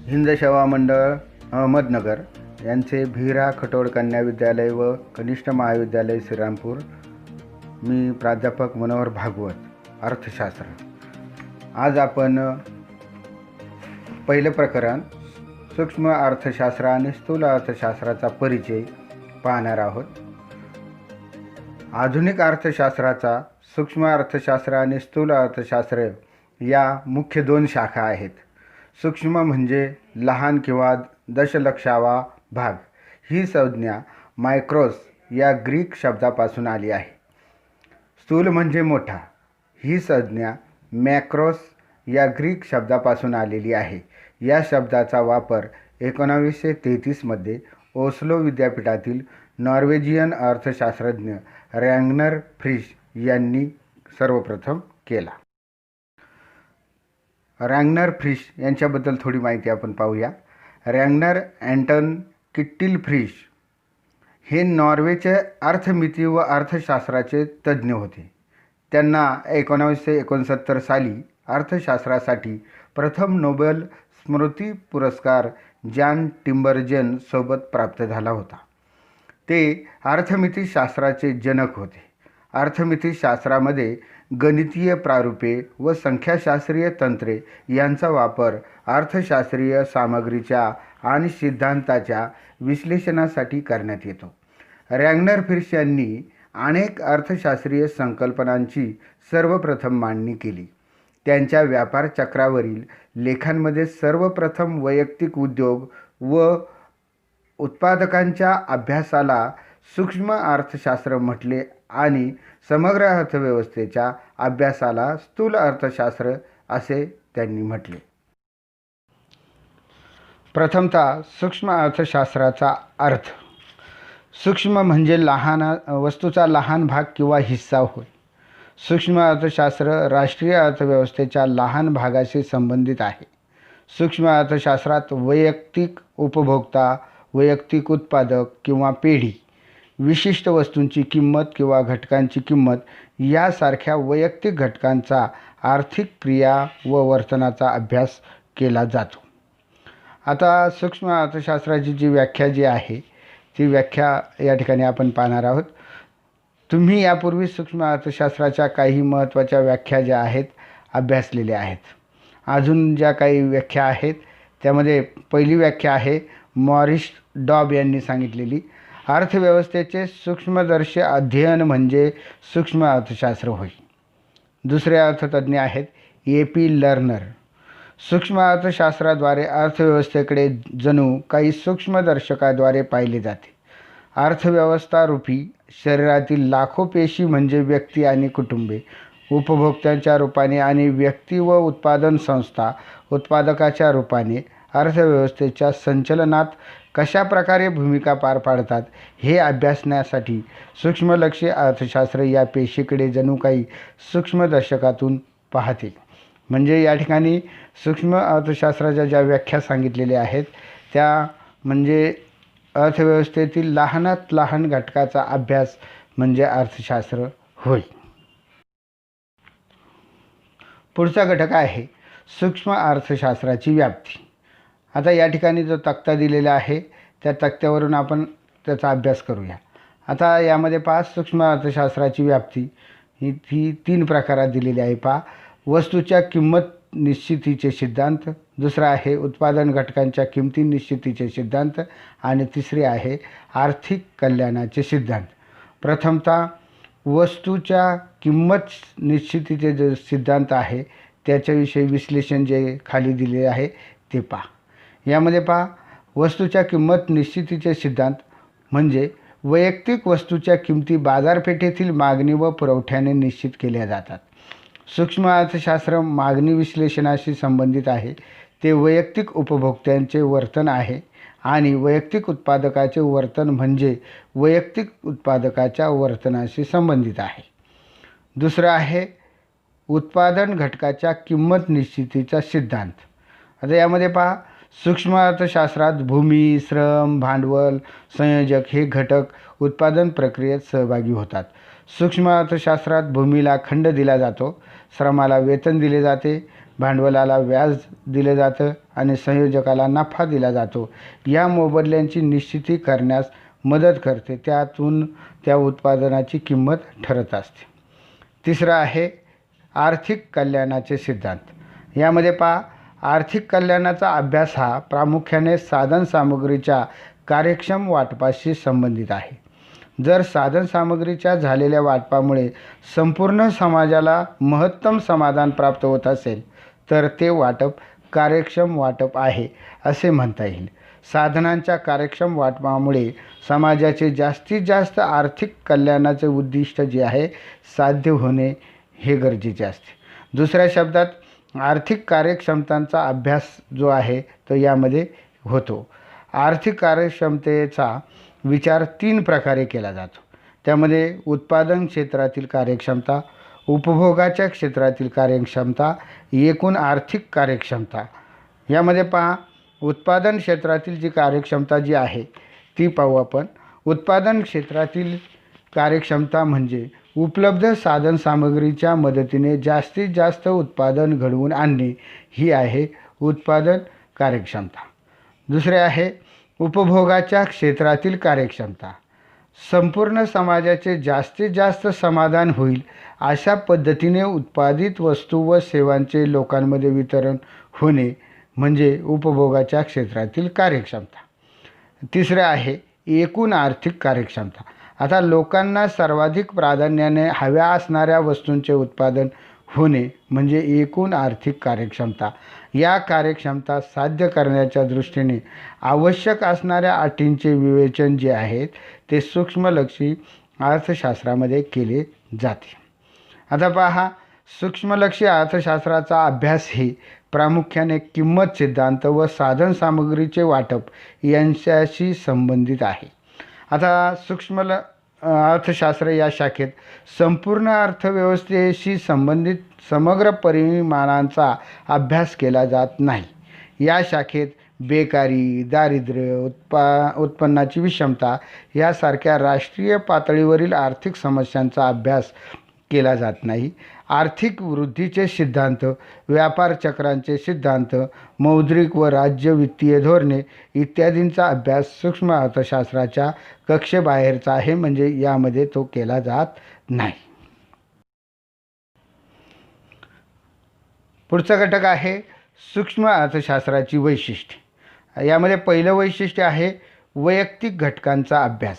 हिंद सेवा मंडळ अहमदनगर यांचे भीरा खटोळ कन्या विद्यालय व कनिष्ठ महाविद्यालय श्रीरामपूर. मी प्राध्यापक मनोहर भागवत, अर्थशास्त्र. आज आपण पहिलं प्रकरण सूक्ष्म अर्थशास्त्र आणि स्थूल अर्थशास्त्राचा परिचय पाहणार आहोत. आधुनिक अर्थशास्त्राचा सूक्ष्म अर्थशास्त्र आणि स्थूल अर्थशास्त्र या मुख्य दोन शाखा आहेत. सूक्ष्म म्हणजे लहान किंवा दशलक्षावा भाग. ही संज्ञा मायक्रोस या ग्रीक शब्दापासून आली आहे. स्थूल म्हणजे मोठा. ही संज्ञा मॅक्रोस या ग्रीक शब्दापासून आलेली आहे. या शब्दाचा वापर 1933 मध्ये ओस्लो विद्यापीठातील नॉर्वेजियन अर्थशास्त्रज्ञ रॅग्नर फ्रिश यांनी सर्वप्रथम केला. रॅग्नर फ्रिश यांच्याबद्दल थोडी माहिती आपण पाहूया. रॅग्नर अँटन किट्टिल फ्रिश हे नॉर्वेचे अर्थमिती व अर्थशास्त्राचे तज्ज्ञ होते. त्यांना 1969 साली अर्थशास्त्रासाठी प्रथम नोबेल स्मृती पुरस्कार जॉन टिम्बरजेन सोबत प्राप्त झाला होता. ते अर्थमितीशास्त्राचे जनक होते. अर्थमितीशास्त्रामध्ये गणितीय प्रारूपे व संख्याशास्त्रीय तंत्रे यांचा वापर अर्थशास्त्रीय सामग्रीच्या आणि सिद्धांताच्या विश्लेषणासाठी करण्यात येतो. रॅग्नर फ्रिश यांनी अनेक अर्थशास्त्रीय संकल्पनांची सर्वप्रथम मांडणी केली. त्यांच्या व्यापार चक्रावरील लेखांमध्ये सर्वप्रथम वैयक्तिक उद्योग व उत्पादकांच्या अभ्यासाला सूक्ष्म अर्थशास्त्र म्हटले आणि समग्र अर्थव्यवस्थेच्या अभ्यासाला स्थूल अर्थशास्त्र असे त्यांनी म्हटले. प्रथमतः सूक्ष्म अर्थशास्त्राचा अर्थ. सूक्ष्म म्हणजे वस्तूचा लहान भाग किंवा हिस्सा होय. सूक्ष्म अर्थशास्त्र राष्ट्रीय अर्थव्यवस्थेच्या लहान भागाशी संबंधित आहे. सूक्ष्म अर्थशास्त्रात वैयक्तिक उपभोक्ता, वैयक्तिक उत्पादक किंवा पेढी, विशिष्ट वस्तूंची किंमत किंवा घटकांची किंमत यासारख्या वैयक्तिक घटकांचा आर्थिक क्रिया व वर्तनाचा अभ्यास केला जातो. आता सूक्ष्म अर्थशास्त्राची जी व्याख्या आहे ती व्याख्या या ठिकाणी आपण पाहणार आहोत. तुम्ही यापूर्वी सूक्ष्म अर्थशास्त्राच्या काही महत्त्वाच्या व्याख्या ज्या आहेत अभ्यासलेल्या आहेत. अजून ज्या काही व्याख्या आहेत त्यामध्ये पहिली व्याख्या आहे मॉरिस डॉब यांनी सांगितलेली. अर्थव्यवस्थेचे सूक्ष्मदर्शी अध्ययन म्हणजे सूक्ष्म अर्थशास्त्र होय. दुसरे अर्थतज्ज्ञ आहेत AP लर्नर. सूक्ष्म अर्थशास्त्राद्वारे अर्थव्यवस्थेकडे जणू काही सूक्ष्मदर्शकाद्वारे पाहिले जाते. अर्थव्यवस्था रूपी शरीरातील लाखो पेशी म्हणजे व्यक्ती आणि कुटुंबे उपभोक्त्यांच्या रूपाने आणि व्यक्ती व उत्पादन संस्था उत्पादकाच्या रूपाने अर्थव्यवस्थेच्या संचलनात कशा प्रकारे भूमिका पार पाडतात हे अभ्यासण्यासाठी सूक्ष्मलक्षी अर्थशास्त्र या पेशीकडे जणू काही सूक्ष्मदर्शकातून पाहते. म्हणजे या ठिकाणी सूक्ष्म अर्थशास्त्राच्या ज्या व्याख्या सांगितलेल्या आहेत त्या म्हणजे अर्थव्यवस्थेतील लहानात लहान घटकाचा अभ्यास म्हणजे अर्थशास्त्र होय. पुढचा घटक आहे सूक्ष्म अर्थशास्त्राची व्याप्ती. आता या ठिकाणी जो तक्ता दिलेला आहे त्या तक्त्यावरून आपण त्याचा अभ्यास करूया. आता यामध्ये सूक्ष्म अर्थशास्त्राची व्याप्ती ही 3 प्रकारात दिलेली आहे. वस्तूच्या किंमत निश्चितीचे सिद्धांत, दुसरा आहे उत्पादन घटकांच्या किमती निश्चितीचे सिद्धांत आणि तिसरे आहे आर्थिक कल्याणाचे सिद्धांत. प्रथमतः वस्तूच्या किंमत निश्चितीचे जे सिद्धांत आहे त्याच्याविषयी विश्लेषण जे खाली दिले आहे ते यामध्ये वस्तूच्या किंमत निश्चितीचे सिद्धांत म्हणजे वैयक्तिक वस्तूच्या किमती बाजारपेठेतील मागणी व पुरवठ्याने निश्चित केल्या जातात. सूक्ष्म अर्थशास्त्र मागणी विश्लेषणाशी संबंधित आहे. ते वैयक्तिक उपभोक्त्यांचे वर्तन आहे आणि वैयक्तिक उत्पादकाचे वर्तन म्हणजे वैयक्तिक उत्पादकाच्या वर्तनाशी संबंधित आहे. दुसरं आहे उत्पादन घटकाच्या किंमत निश्चितीचा सिद्धांत. आता यामध्ये सूक्ष्म अर्थशास्त्रात भूमी, श्रम, भांडवल, संयोजक हे घटक उत्पादन प्रक्रियेत सहभागी होतात. सूक्ष्म अर्थशास्त्रात भूमीला खंड दिला जातो, श्रमाला वेतन दिले जाते, भांडवलाला व्याज दिले जातं आणि संयोजकाला नफा दिला जातो. या मोबदल्यांची निश्चिती करण्यास मदत करते. त्यातून त्या उत्पादनाची किंमत ठरत असते. तिसरं आहे आर्थिक कल्याणाचे सिद्धांत. यामध्ये आर्थिक कल्याणाचा अभ्यास हा प्रामुख्याने साधनसामुग्रीच्या कार्यक्षम वाटपाशी संबंधित आहे. जर साधनसामुग्रीच्या झालेल्या वाटपामुळे संपूर्ण समाजाला महत्तम समाधान प्राप्त होत असेल तर ते वाटप कार्यक्षम वाटप आहे असे म्हणता येईल. साधनांच्या कार्यक्षम वाटपामुळे समाजाचे जास्तीत जास्त आर्थिक कल्याणाचे उद्दिष्ट जे आहे साध्य होणे हे गरजेचे असते. दुसऱ्या शब्दात आर्थिक कार्यक्षमतांचा अभ्यास जो आहे तो यामध्ये होतो. आर्थिक कार्यक्षमतेचा विचार 3 प्रकारे केला जातो. त्यामध्ये उत्पादन क्षेत्रातील कार्यक्षमता, उपभोगाच्या क्षेत्रातील कार्यक्षमता, एकूण आर्थिक कार्यक्षमता. यामध्ये उत्पादन क्षेत्रातील जी कार्यक्षमता जी आहे ती पाहू आपण. उत्पादन क्षेत्रातील कार्यक्षमता म्हणजे उपलब्ध साधनसामग्रीच्या मदतीने जास्तीत जास्त उत्पादन घडवून आणणे ही आहे उत्पादन कार्यक्षमता. दुसरे आहे उपभोगाच्या क्षेत्रातील कार्यक्षमता. संपूर्ण समाजाचे जास्तीत जास्त समाधान होईल अशा पद्धतीने उत्पादित वस्तू व सेवांचे लोकांमध्ये वितरण होणे म्हणजे उपभोगाच्या क्षेत्रातील कार्यक्षमता. तिसरे आहे एकूण आर्थिक कार्यक्षमता. आता लोकांना सर्वाधिक प्राधान्याने हव्या असणाऱ्या वस्तूंचे उत्पादन होणे म्हणजे एकूण आर्थिक कार्यक्षमता. या कार्यक्षमता साध्य करण्याच्या दृष्टीने आवश्यक असणाऱ्या अटींचे विवेचन जे आहेत ते सूक्ष्मलक्षी अर्थशास्त्रामध्ये केले जाते. आता सूक्ष्मलक्षी अर्थशास्त्राचा अभ्यास हे प्रामुख्याने किंमत सिद्धांत व साधनसामग्रीचे वाटप यांच्याशी संबंधित आहे. आता अर्थशास्त्र या शाखेत संपूर्ण अर्थव्यवस्थेशी संबंधित समग्र परिमाणांचा अभ्यास केला जात नाही. या शाखेत बेकारी, दारिद्र्य, उत्पन्नाची विषमता यासारख्या राष्ट्रीय पातळीवरील आर्थिक समस्यांचा अभ्यास केला जात नाही. आर्थिक वृद्धीचे सिद्धांत, व्यापार चक्रांचे सिद्धांत, मौद्रिक व राज्य वित्तीय धोरणे इत्यादींचा अभ्यास सूक्ष्म अर्थशास्त्राच्या कक्षेबाहेरचा आहे, म्हणजे यामध्ये तो केला जात नाही. पुढचा घटक आहे सूक्ष्म अर्थशास्त्राची वैशिष्ट्ये. यामध्ये पहिलं वैशिष्ट्य आहे वैयक्तिक घटकांचा अभ्यास.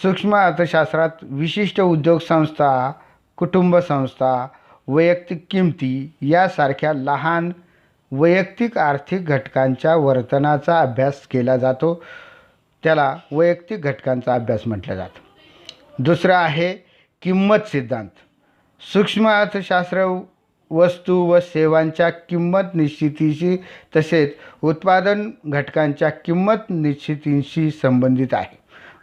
सूक्ष्म अर्थशास्त्रात विशिष्ट उद्योग संस्था, कुटुंब संस्था, वैयक्तिक किमती यासारख्या लहान वैयक्तिक आर्थिक घटकांच्या वर्तनाचा अभ्यास केला जातो. त्याला वैयक्तिक घटकांचा अभ्यास म्हटलं जातं. दुसरं आहे किंमत सिद्धांत. सूक्ष्म अर्थशास्त्र वस्तू व सेवांच्या किंमत निश्चितीशी तसेच उत्पादन घटकांच्या किंमत निश्चितीशी संबंधित आहे.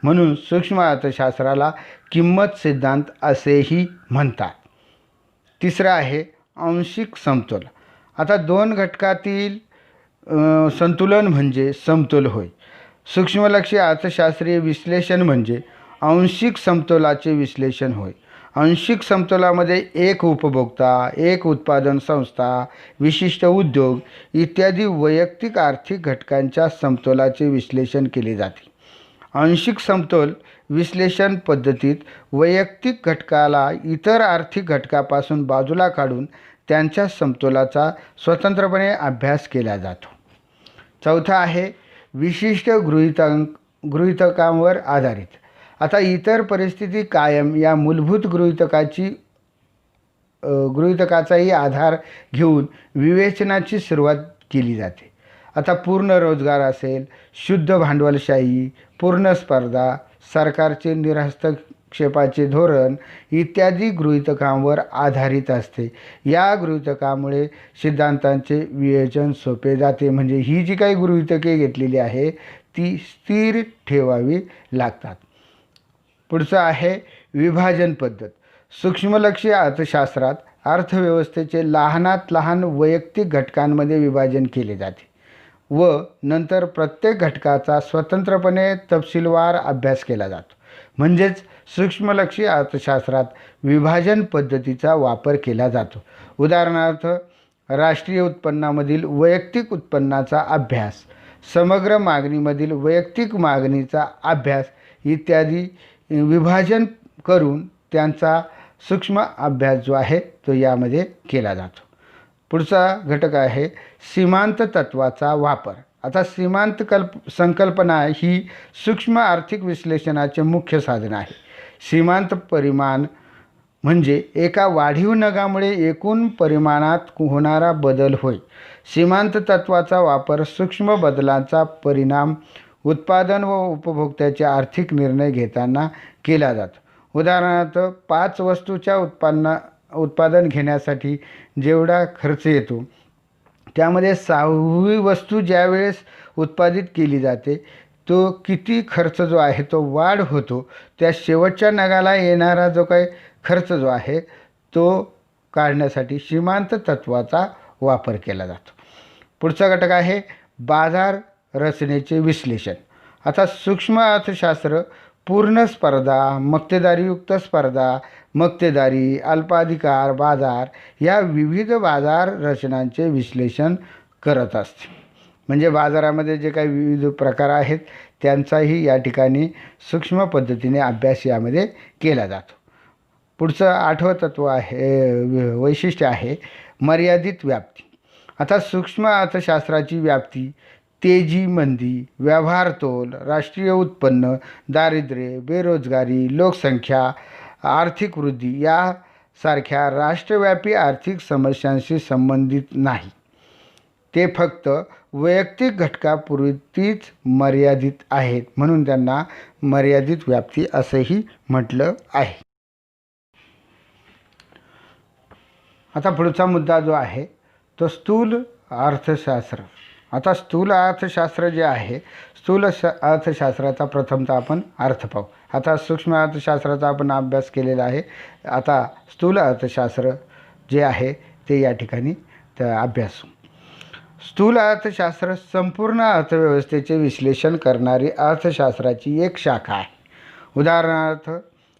म्हणून सूक्ष्म अर्थशास्त्राला किंमत सिद्धांत असेही म्हणतात. तिसरं आहे आंशिक समतोल. आता 2 घटकातील संतुलन म्हणजे समतोल होय. सूक्ष्मलक्षी अर्थशास्त्रीय विश्लेषण म्हणजे आंशिक समतोलाचे विश्लेषण होय. आंशिक समतोलामध्ये एक उपभोक्ता, एक उत्पादन संस्था, विशिष्ट उद्योग इत्यादी वैयक्तिक आर्थिक घटकांच्या समतोलाचे विश्लेषण केले जाते. आंशिक समतोल विश्लेषण पद्धतीत वैयक्तिक घटकाला इतर आर्थिक घटकापासून बाजूला काढून त्यांच्या समतोलाचा स्वतंत्रपणे अभ्यास केला जातो. चौथा आहे विशिष्ट गृहीतकांवर आधारित. आता इतर परिस्थिती कायम या मूलभूत गृहीतकाचाही आधार घेऊन विवेचनाची सुरुवात केली जाते. आता पूर्ण रोजगार असेल, शुद्ध भांडवलशाही, पूर्ण स्पर्धा, सरकारचे निरहस्तक्षेपाचे धोरण इत्यादी गृहीतकांवर आधारित असते. या गृहीतकामुळे सिद्धांतांचे विवेचन सोपे जाते. म्हणजे ही जी काही गृहीतके घेतलेली आहे ती स्थिर ठेवावी लागतात. पुढचं आहे विभाजन पद्धत. सूक्ष्मलक्षी अर्थशास्त्रात अर्थव्यवस्थेचे लहानात लहान वैयक्तिक घटकांमध्ये विभाजन केले जाते व नंतर प्रत्येक घटकाचा स्वतंत्रपणे तपशीलवार अभ्यास केला जातो. म्हणजेच सूक्ष्मलक्षी अर्थशास्त्रात विभाजन पद्धतीचा वापर केला जातो. उदाहरणार्थ राष्ट्रीय उत्पन्नामधील वैयक्तिक उत्पन्नाचा अभ्यास, समग्र मागणीमधील वैयक्तिक मागणीचा अभ्यास इत्यादी विभाजन करून त्यांचा सूक्ष्म अभ्यास जो आहे तो यामध्ये केला जातो. पुढचा घटक आहे सीमांत तत्वाचा वापर. आता सीमांत संकल्पना ही सूक्ष्म आर्थिक विश्लेषणाचे मुख्य साधन आहे. सीमांत परिमाण म्हणजे एका वाढीव नगामुळे एकूण परिमाणात होणारा बदल होय. सीमांत तत्वाचा वापर सूक्ष्म बदलांचा परिणाम उत्पादन व उपभोक्त्याचे आर्थिक निर्णय घेताना केला जातो. उदाहरणार्थ 5 वस्तूच्या उत्पादन घेण्यासाठी जेवढा खर्च येतो त्यामध्ये 6वी वस्तू ज्यावेळेस उत्पादित केली जाते तो किती खर्च जो आहे तो वाढ होतो. त्या शेवटच्या नगाला येणारा जो काही खर्च जो आहे तो काढण्यासाठी सीमांत तत्वाचा वापर केला जातो. पुढचा घटक आहे बाजार रचनेचे विश्लेषण. आता सूक्ष्म अर्थशास्त्र पूर्ण स्पर्धा, मक्तेदारीयुक्त स्पर्धा, मक्तेदारी, अल्पाधिकार बाजार या विविध बाजार रचनांचे विश्लेषण करत असते. म्हणजे बाजारामध्ये जे काही विविध प्रकार आहेत त्यांचाही या ठिकाणी सूक्ष्म पद्धतीने अभ्यास यामध्ये केला जातो. पुढचं 8वं तत्व आहे वैशिष्ट्य आहे मर्यादित व्याप्ती. आता सूक्ष्म अर्थशास्त्राची व्याप्ती तेजी मंदी, व्यवहार तोल, राष्ट्रीय उत्पन्न, दारिद्र्य, बेरोजगारी, लोकसंख्या, आर्थिक वृद्धी यासारख्या राष्ट्रव्यापी आर्थिक समस्यांशी संबंधित नाही. ते फक्त वैयक्तिक घटकापुरतीच मर्यादित आहेत, म्हणून त्यांना मर्यादित व्याप्ती असंही म्हटलं आहे. आता पुढचा मुद्दा जो आहे तो स्थूल अर्थशास्त्र. आता स्थूल अर्थशास्त्र जे आहे स्थूल अर्थशास्त्राचा प्रथमतः आपण अर्थ पाहू. आता सूक्ष्म अर्थशास्त्राचा आपण अभ्यास केलेला आहे. आता स्थूल अर्थशास्त्र जे आहे ते या ठिकाणी अभ्यासू. स्थूल अर्थशास्त्र संपूर्ण अर्थव्यवस्थेचे विश्लेषण करणारी अर्थशास्त्राची एक शाखा आहे. उदाहरणार्थ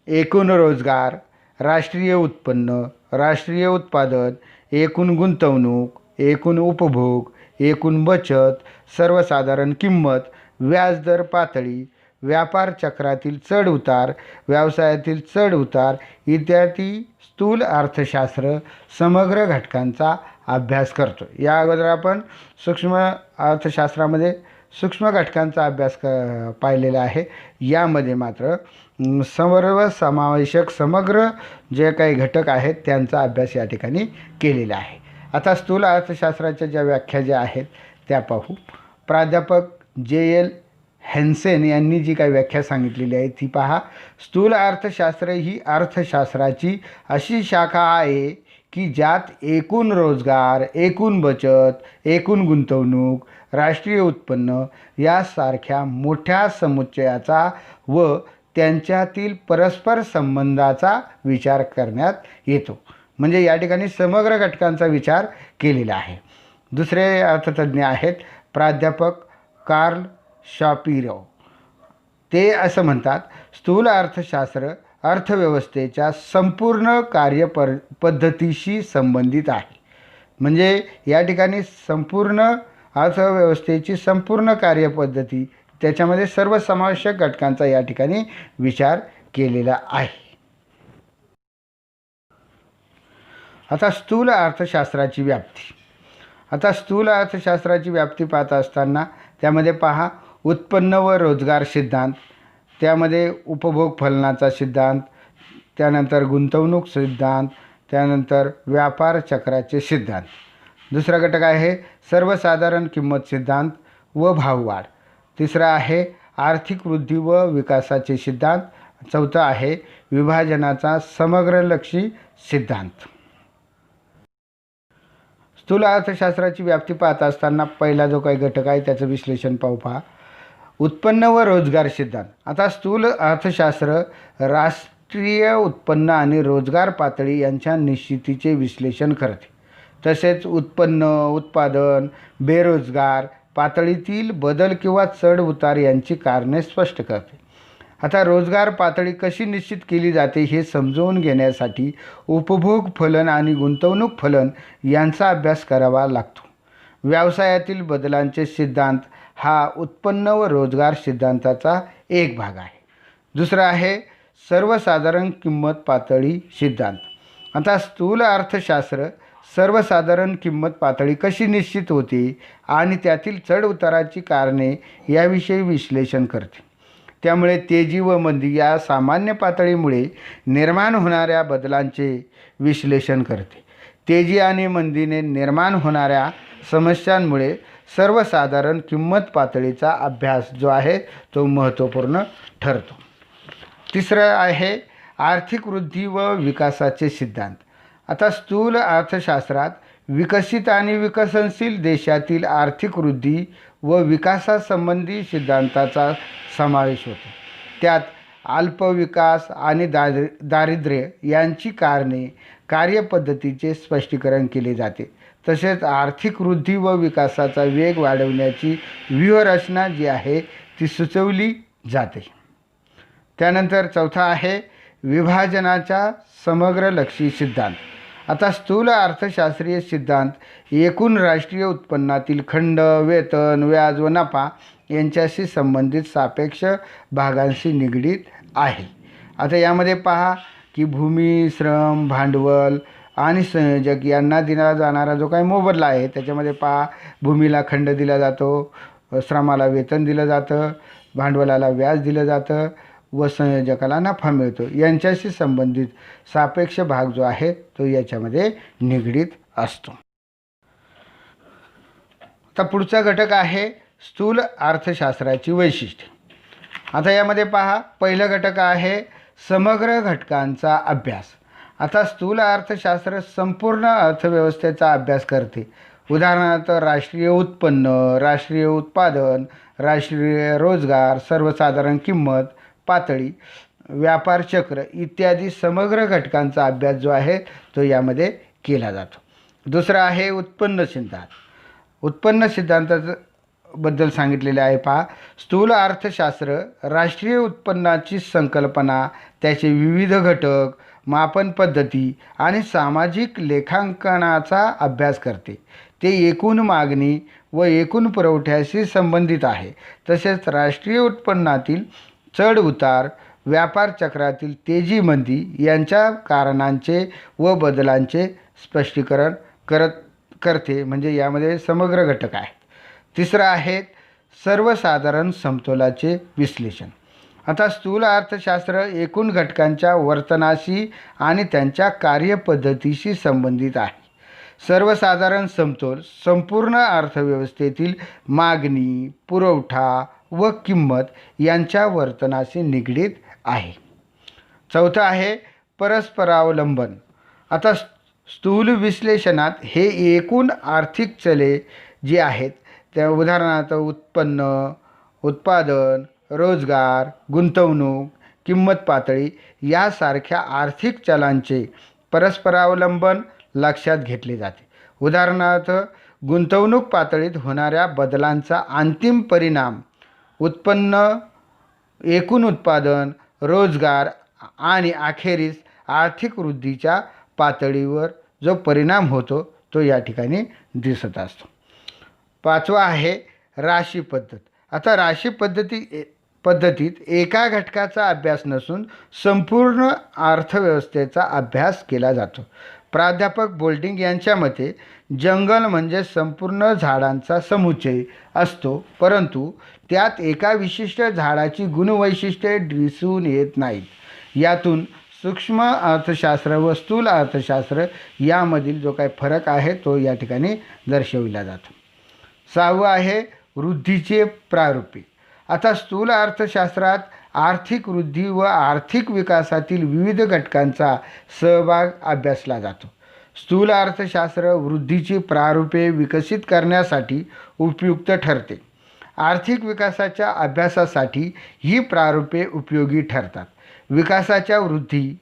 एकूण रोजगार, राष्ट्रीय उत्पन्न, राष्ट्रीय उत्पादन, एकूण गुंतवणूक, एकूण उपभोग, एकूण बचत, सर्वसाधारण किंमत, व्याजदर पातळी, व्यापार चक्रातील चढ उतार, व्यवसायातील चढ उतार इत्यादी स्थूल अर्थशास्त्र समग्र घटकांचा अभ्यास करतो. या अगोदर आपण सूक्ष्म अर्थशास्त्रामध्ये सूक्ष्म घटकांचा अभ्यास पाहिलेला आहे. यामध्ये मात्र सर्वसमावेशक समग्र जे काही घटक आहेत त्यांचा अभ्यास या ठिकाणी केलेला आहे. आता स्थूल अर्थशास्त्राच्या ज्या व्याख्या ज्या आहेत त्या पाहू. प्राध्यापक जे.एल. हेन्सेन यांनी जी काही व्याख्या सांगितलेली आहे ती पहा. स्थूल अर्थशास्त्र ही अर्थशास्त्राची अशी शाखा आहे की ज्यात एकूण रोजगार, एकूण बचत, एकूण गुंतवणूक, राष्ट्रीय उत्पन्न यासारख्या मोठ्या समुच्चयाचा व त्यांच्यातील परस्पर संबंधाचा विचार करण्यात येतो. म्हणजे या ठिकाणी समग्र घटकांचा विचार केलेला आहे. दुसरे अर्थतज्ञ आहेत प्राध्यापक कार्ल शापिरो. ते असं म्हणतात स्थूल अर्थशास्त्र अर्थव्यवस्थेच्या संपूर्ण कार्यपद्धतीशी संबंधित आहे. म्हणजे या ठिकाणी संपूर्ण अर्थव्यवस्थेची संपूर्ण कार्यपद्धती त्याच्यामध्ये सर्वसमावेशक घटकांचा या ठिकाणी विचार केलेला आहे. आता स्थूल अर्थशास्त्राची व्याप्ती. आता स्थूल अर्थशास्त्राची व्याप्ती पाहत असताना त्यामध्ये पहा उत्पन्न व रोजगार सिद्धांत, त्यामध्ये उपभोग फलनाचा सिद्धांत, त्यानंतर गुंतवणूक सिद्धांत, त्यानंतर व्यापार चक्राचे सिद्धांत. दुसरा घटक आहे सर्वसाधारण किंमत सिद्धांत व भाववाढ. तिसरा आहे आर्थिक वृद्धी व विकासाचे सिद्धांत. चौथा आहे विभाजनाचा समग्रलक्षी सिद्धांत. स्थूल अर्थशास्त्राची व्याप्ती पाहत असताना पहिला जो काही घटक आहे त्याचं विश्लेषण पाहू. पहा उत्पन्न व रोजगार सिद्धांत. आता स्थूल अर्थशास्त्र राष्ट्रीय उत्पन्न आणि रोजगार पातळी यांच्या निश्चितीचे विश्लेषण करते. तसेच उत्पन्न, उत्पादन, बेरोजगार पातळीतील बदल किंवा चढ उतार यांची कारणे स्पष्ट करते. आता रोजगार पातळी कशी निश्चित केली जाते हे समजून घेण्यासाठी उपभोग फलन आणि गुंतवणूक फलन यांचा अभ्यास करावा लागतो. व्यवसायातील बदलांचे सिद्धांत हा उत्पन्न व रोजगार सिद्धांताचा एक भाग आहे. दुसरा आहे सर्वसाधारण किंमत पातळी सिद्धांत. आता स्थूल अर्थशास्त्र सर्वसाधारण किंमत पातळी कशी निश्चित होते आणि त्यातील चढउताराची कारणे याविषयी विश्लेषण करते. त्यामुळे तेजी व मंदी या सामान्य पातळीमुळे निर्माण होणाऱ्या बदलांचे विश्लेषण करते. तेजी आणि मंदीने निर्माण होणाऱ्या समस्यांमुळे सर्वसाधारण किंमत पातळीचा अभ्यास जो आहे तो महत्त्वपूर्ण ठरतो. तिसरं आहे आर्थिक वृद्धी व विकासाचे सिद्धांत. आता स्थूल अर्थशास्त्रात विकसित आणि विकसनशील देशातील आर्थिक वृद्धी व विकासासंबंधी सिद्धांताचा समावेश होतो. त्यात अल्पविकास आणि दारिद्र्य यांची कारणे कार्यपद्धतीचे स्पष्टीकरण केले जाते. तसेच आर्थिक वृद्धी व विकासाचा वेग वाढवण्याची व्यूहरचना जी आहे ती सुचवली जाते. त्यानंतर चौथा आहे विभाजनाचा समग्रलक्षी सिद्धांत. आता स्थूल अर्थशास्त्रीय सिद्धांत एकूण राष्ट्रीय उत्पन्नातील खंड, वेतन, व्याज व नफा यांच्याशी संबंधित सापेक्ष भागांशी निगडीत आहे. आता यामध्ये पहा की भूमी, श्रम, भांडवल आणि संयोजक यांना दिला जाणारा जो काही मोबदला आहे त्याच्यामध्ये पहा भूमीला खंड दिला जातो, श्रमाला वेतन दिलं जातं, भांडवलाला व्याज दिलं जातं व संयोजकाला नफा मिळतो. यांच्याशी संबंधित सापेक्ष भाग जो आहे तो याच्यामध्ये निगडीत असतो. आता पुढचा घटक आहे स्थूल अर्थशास्त्राची वैशिष्ट्ये. आता यामध्ये पहा पहिला घटक आहे समग्र घटकांचा अभ्यास. आता स्थूल अर्थशास्त्र संपूर्ण अर्थव्यवस्थेचा अभ्यास करते. उदाहरणार्थ राष्ट्रीय उत्पन्न, राष्ट्रीय उत्पादन, राष्ट्रीय रोजगार, सर्वसाधारण किंमत पातळी, व्यापार चक्र इत्यादी समग्र घटकांचा अभ्यास जो आहे तो यामध्ये केला जातो. दुसरा आहे उत्पन्न सिद्धांत. उत्पन्न सिद्धांताबद्दल सांगितलेले आहे पहा स्थूल अर्थशास्त्र राष्ट्रीय उत्पन्नाची संकल्पना, त्याचे विविध घटक, मापन पद्धती आणि सामाजिक लेखांकनाचा अभ्यास करते. ते एकूण मागणी व एकूण पुरवठ्याशी संबंधित आहे. तसेच राष्ट्रीय उत्पन्नातील चढ उतार, व्यापार चक्रातील तेजी मंदी यांच्या कारणांचे व बदलांचे स्पष्टीकरण करते. म्हणजे यामध्ये समग्र घटक आहेत. तिसरं आहे सर्वसाधारण समतोलाचे विश्लेषण. आता स्थूल अर्थशास्त्र एकूण घटकांच्या वर्तनाशी आणि त्यांच्या कार्यपद्धतीशी संबंधित आहे. सर्वसाधारण समतोल संपूर्ण अर्थव्यवस्थेतील मागणी, पुरवठा व किंमत यांच्या वर्तनाशी निगडीत आहे. चौथं आहे परस्परावलंबन. आता स्थूल विश्लेषणात हे एकूण आर्थिक चले जी आहेत त्या उदाहरणार्थ उत्पन्न, उत्पादन, रोजगार, गुंतवणूक, किंमत पातळी यासारख्या आर्थिक चलांचे परस्परावलंबन लक्षात घेतले जाते. उदाहरणार्थ गुंतवणूक पातळीत होणाऱ्या बदलांचा अंतिम परिणाम उत्पन्न, एकूण उत्पादन, रोजगार आणि अखेरीस आर्थिक वृद्धीच्या पातळीवर जो परिणाम होतो तो या ठिकाणी दिसत असतो. पाचवा आहे राशी पद्धत. आता राशी पद्धतीत एका घटकाचा अभ्यास नसून संपूर्ण अर्थव्यवस्थेचा अभ्यास केला जातो. प्राध्यापक बोल्डिंग यांच्या मते जंगल म्हणजे संपूर्ण झाडांचा समुच्चय असतो, परंतु त्यात एका विशिष्ट झाडाची गुणवैशिष्ट्ये दिसून येत नाहीत. यातून सूक्ष्म अर्थशास्त्र व स्थूल अर्थशास्त्र यामधील जो काही फरक आहे तो या ठिकाणी दर्शविला जातो. सहावं आहे वृद्धीचे प्रारूपे. आता स्थूल अर्थशास्त्रात आर्थिक वृद्धी व आर्थिक विकासातील विविध घटकांचा सहभाग अभ्यासला जातो. स्थूल अर्थशास्त्र वृद्धीची प्रारूपे विकसित करण्यासाठी उपयुक्त ठरते. आर्थिक विकासाच्या अभ्यासासाठी ही प्रारूपे उपयोगी ठरतात. विकासाच्या वृद्धी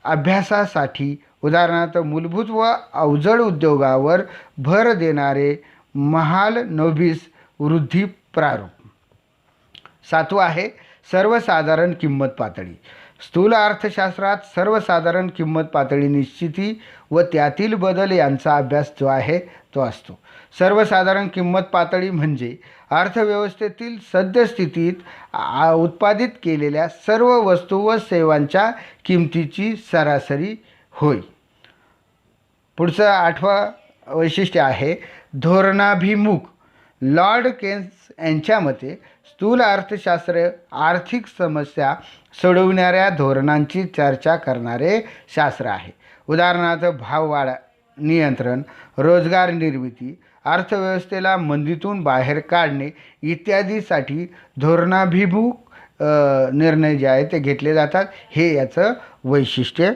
अभ्यासासाठी उदाहरणार्थ मूलभूत व अवजड उद्योगावर भर देणारे महालनोबिस वृद्धी प्रारूप. सातवं आहे सर्वसाधारण किंमत पातळी. स्थूल अर्थशास्त्रात सर्वसाधारण किंमत पातळी निश्चिती व त्यातील बदल यांचा अभ्यास जो आहे तो असतो. सर्वसाधारण किंमत पातळी म्हणजे अर्थव्यवस्थेतील सद्यस्थितीत उत्पादित केलेल्या सर्व वस्तू व सेवांच्या किमतीची सरासरी होय. पुढचं 8वं वैशिष्ट्य आहे धोरणाभिमुख. लॉर्ड केन्स यांच्या मते स्थूल अर्थशास्त्र आर्थिक समस्या सोडविणाऱ्या धोरणांची चर्चा करणारे शास्त्र आहे. उदाहरणार्थ भाववाढ नियंत्रण, रोजगार निर्मिती, अर्थव्यवस्थेला मंदीतून बाहेर काढणे इत्यादीसाठी धोरणाभिमुख निर्णय जे आहेत ते घेतले जातात. हे याचं वैशिष्ट्य